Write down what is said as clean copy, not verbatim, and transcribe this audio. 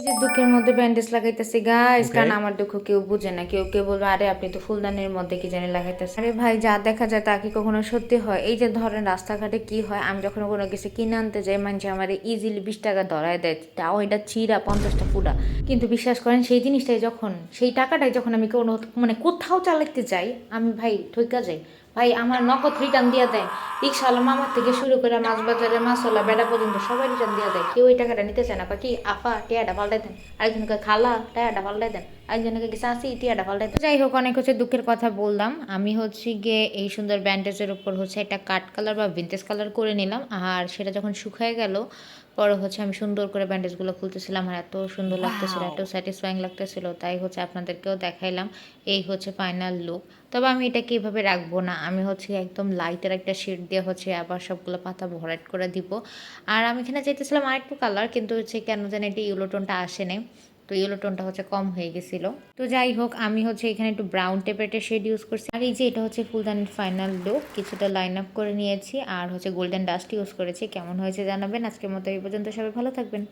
যে দুঃখের মধ্যে ব্যান্ডেজ লাগাইতেছি গাইস, ওকে। কারণ আমার দুঃখ কেউ বুঝে না। কেউ কেউ বলবে আরে আপনি তো ফুলদানির মধ্যে কি জানি লাগাইতেছেন। আরে ভাই, যা দেখা যায় তা কি কখনো সত্যি হয়? এই যে ধরেন রাস্তাঘাটে কি হয়, আমি যখন কোনো কিছু কিনে আনতে যাই, মানুষ আমার ইজিলি 20 টাকা ধরায় দেয়, তাও এটা চিরা 50টা ফুটা। কিন্তু বিশ্বাস করেন, সেই জিনিসটাই যখন, সেই টাকাটাই যখন আমি কোনো কোথাও চালাতে যাই, আমি ভাই ঠইকা যাই। ভাই আমার নগদ রিটার্ন দিয়ে দেয়। রিক্সাওয়ালা মামার থেকে শুরু করে মাছ বাজারে মাছওয়ালা বেড়া পর্যন্ত সবাই রিটার্ন দিয়ে দেয়। কেউ ওই টাকাটা নিতে চায় না। কি আপা টিয়াটা পাল্টাই দেন, আরেকজনকে খালা টায়াটা পাল্টাই দেন, আরেকজনকে কি চাষি টিয়াটা পাল্টাই দেন। যাই হোক, অনেক দুঃখের কথা বললাম। আমি গিয়ে এই সুন্দর ব্যান্ডেজের উপর একটা কাট কালার বা ভিন্টেজ কালার করে নিলাম। আর সেটা যখন শুকায় গেল, পরে আমি সুন্দর করে ব্যান্ডেজগুলো খুলতেছিলাম, আর এত সুন্দর লাগতেছিল, এত স্যাটিসফাইং লাগতেছিল, তাই আপনাদেরকেও দেখাইলাম। এই ফাইনাল লুক। তবে আমি এটাকে এইভাবে রাখবো না, আমি একদম লাইটের একটা শেড দিয়ে আবার সবগুলো পাতা ভরাট করে দিব। আর আমি এখানে চাইতেছিলাম আরেকটু কালার, কিন্তু কেন জানি এটা ইয়েলো টোনটা আসে নাই। তো ইয়েলো টোনটা কম হয়ে গেছিলো। তো যাই হোক, আমি এখানে একটু ব্রাউন টাইপের একটা শেড ইউজ করছি। আর এই যে এটা ফুলদানির ফাইনাল লুক, কিছুটা লাইন আপ করে নিয়েছি, আর গোল্ডেন ডাস্ট ইউজ করেছি। কেমন হয়েছে জানাবেন। আজকের মতো এই পর্যন্ত, সবাই ভালো থাকবেন।